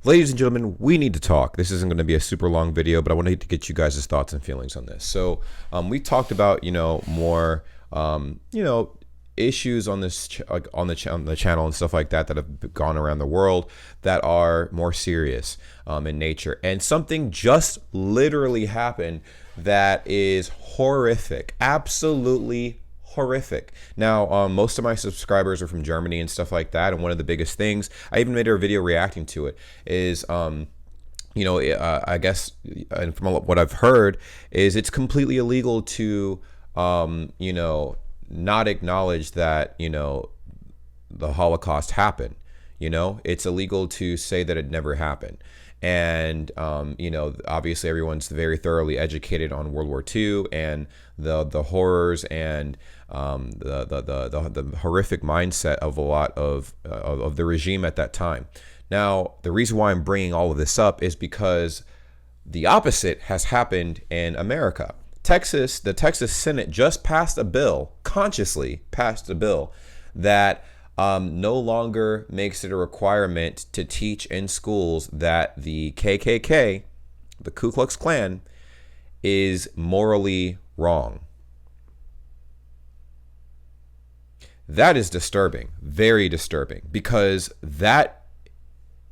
ladies and gentlemen, we need to talk. This isn't going to be a super long video, but I wanted to get you guys' thoughts and feelings on this. So we talked about, more, issues on this on the channel and stuff like that have gone around the world that are more serious in nature, and something just literally happened that is horrific, absolutely horrific. Now most of my subscribers are from Germany and stuff like that, and one of the biggest things, I even made a video reacting to it, is I guess, and from what I've heard, is it's completely illegal to not acknowledge that the Holocaust happened. It's illegal to say that it never happened. And obviously everyone's very thoroughly educated on World War II and the horrors and the horrific mindset of a lot of the regime at that time. Now, the reason why I'm bringing all of this up is because the opposite has happened in America. The Texas Senate just consciously passed a bill that no longer makes it a requirement to teach in schools that the KKK, the Ku Klux Klan, is morally wrong. That is disturbing, very disturbing, because that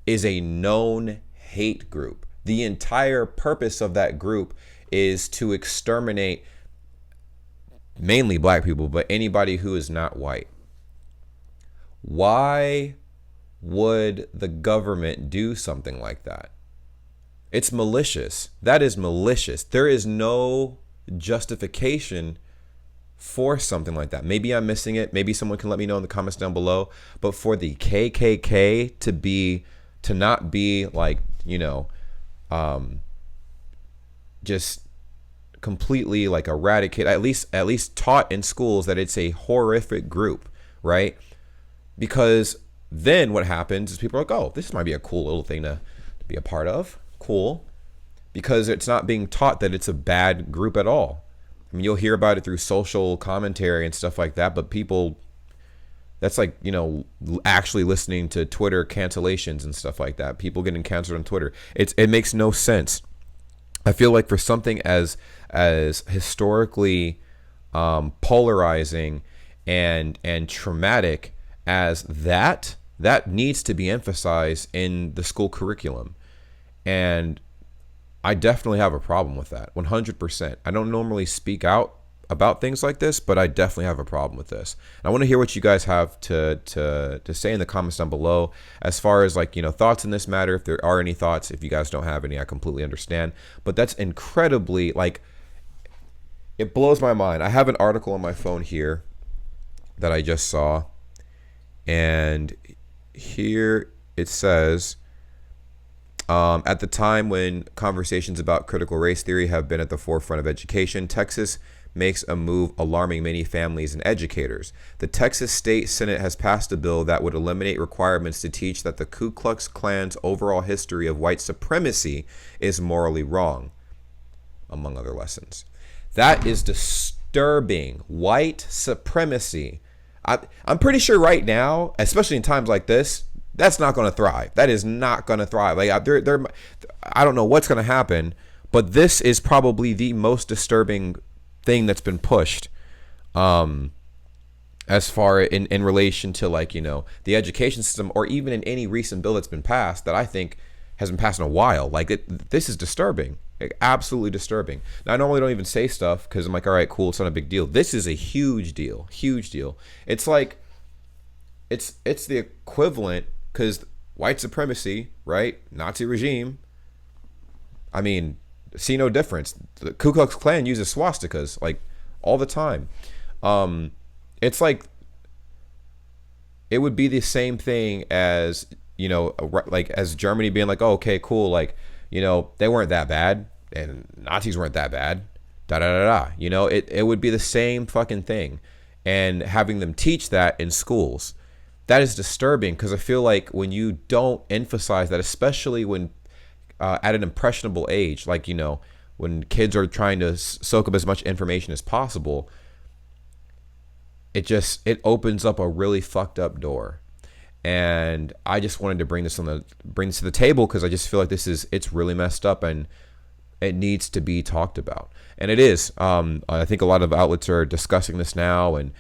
is a known hate group. The entire purpose of that group is to exterminate mainly black people, but anybody who is not white. Why would the government do something like that? It's malicious. That is malicious. There is no justification for something like that. Maybe I'm missing it. Maybe someone can let me know in the comments down below. But for the KKK to not be like, just completely like eradicate, at least taught in schools that it's a horrific group, right? Because then what happens is people are like, oh, this might be a cool little thing to be a part of. Cool. Because it's not being taught that it's a bad group at all. I mean, you'll hear about it through social commentary and stuff like that, but people, that's like, actually listening to Twitter cancellations and stuff like that. People getting canceled on Twitter. It makes no sense. I feel like for something as historically polarizing and traumatic as that needs to be emphasized in the school curriculum. And I definitely have a problem with that, 100%. I don't normally speak out about things like this, but I definitely have a problem with this. And I want to hear what you guys have to say in the comments down below, as far as thoughts in this matter. If there are any thoughts, if you guys don't have any, I completely understand. But that's incredibly, it blows my mind. I have an article on my phone here that I just saw, and here it says, at the time when conversations about critical race theory have been at the forefront of education, Texas makes a move alarming many families and educators. The Texas State Senate has passed a bill that would eliminate requirements to teach that the Ku Klux Klan's overall history of white supremacy is morally wrong, among other lessons. That is disturbing. White supremacy. I'm pretty sure right now, especially in times like this, that's not going to thrive. That is not going to thrive. I don't know what's going to happen, but this is probably the most disturbing thing that's been pushed, as far in relation to the education system, or even in any recent bill that's been passed that I think has been passed in a while. This is disturbing, absolutely disturbing. Now, I normally don't even say stuff because I'm like, all right, cool, it's not a big deal. This is a huge deal, huge deal. It's like, it's the equivalent, because white supremacy, right? Nazi regime. I mean, see no difference. The Ku Klux Klan uses swastikas all the time. It's like, it would be the same thing as as Germany being like, oh, okay, cool, they weren't that bad and Nazis weren't that bad, da da da da. It would be the same fucking thing, and having them teach that in schools, that is disturbing, because I feel like when you don't emphasize that, especially when at an impressionable age, when kids are trying to soak up as much information as possible, it opens up a really fucked up door. And I just wanted to bring this to the table because I just feel like it's really messed up and it needs to be talked about. And it is. I think a lot of outlets are discussing this now, and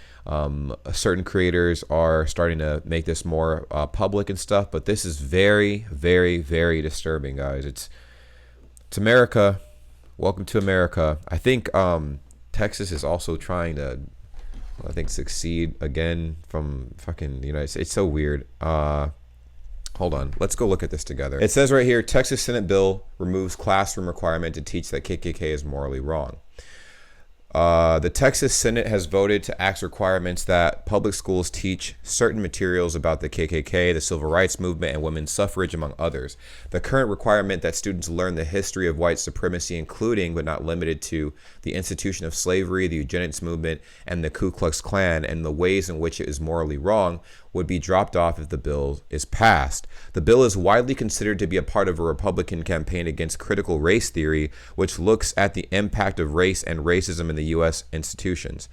certain creators are starting to make this more public and stuff. But this is very, very, very disturbing, guys. It's America. Welcome to America. I think Texas is also trying to, I think, succeed again from fucking the United States. It's so weird. Hold on. Let's go look at this together. It says right here, Texas Senate bill removes classroom requirement to teach that KKK is morally wrong. The Texas Senate has voted to act requirements that public schools teach certain materials about the KKK, the civil rights movement, and women's suffrage, among others. The current requirement that students learn the history of white supremacy, including but not limited to the institution of slavery, the eugenics movement, and the Ku Klux Klan, and the ways in which it is morally wrong, would be dropped off if the bill is passed. The bill is widely considered to be a part of a Republican campaign against critical race theory, which looks at the impact of race and racism in the U.S. institutions.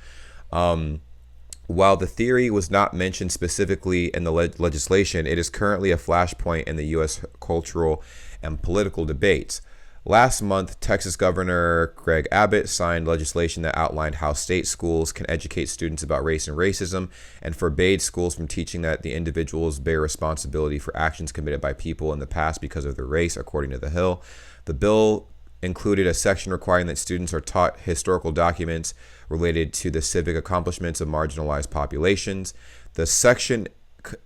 While the theory was not mentioned specifically in the legislation, it is currently a flashpoint in the U.S. cultural and political debates. Last month, Texas Governor Greg Abbott signed legislation that outlined how state schools can educate students about race and racism and forbade schools from teaching that the individuals bear responsibility for actions committed by people in the past because of their race, according to The Hill. The bill included a section requiring that students are taught historical documents related to the civic accomplishments of marginalized populations. The section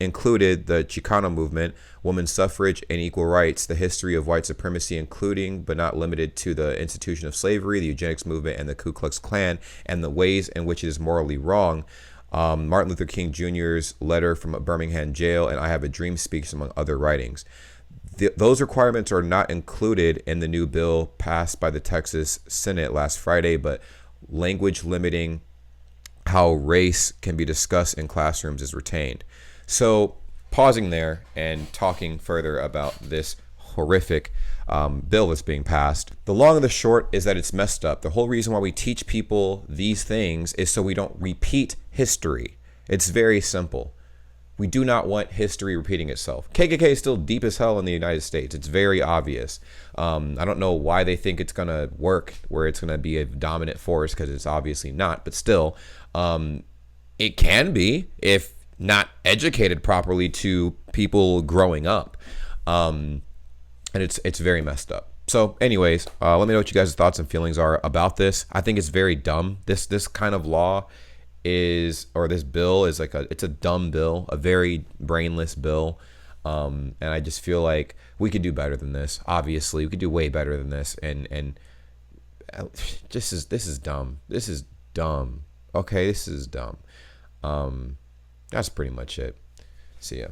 included the Chicano movement, women's suffrage, and equal rights, the history of white supremacy, including but not limited to the institution of slavery, the eugenics movement, and the Ku Klux Klan, and the ways in which it is morally wrong. Martin Luther King Jr.'s letter from a Birmingham jail, and I Have a Dream speech, among other writings. Those requirements are not included in the new bill passed by the Texas Senate last Friday, but language limiting how race can be discussed in classrooms is retained. So, pausing there and talking further about this horrific bill that's being passed. The long and the short is that it's messed up. The whole reason why we teach people these things is so we don't repeat history. It's very simple. We do not want history repeating itself. KKK is still deep as hell in the United States. It's very obvious. I don't know why they think it's going to work, where it's going to be a dominant force, because it's obviously not. But still, it can be if not educated properly to people growing up. And it's very messed up. So anyways, let me know what you guys' thoughts and feelings are about this. I think it's very dumb. This kind of law this bill is it's a dumb bill, a very brainless bill. And I just feel like we could do better than this. Obviously, we could do way better than this. And this is dumb. This is dumb. Okay, this is dumb. That's pretty much it. See ya.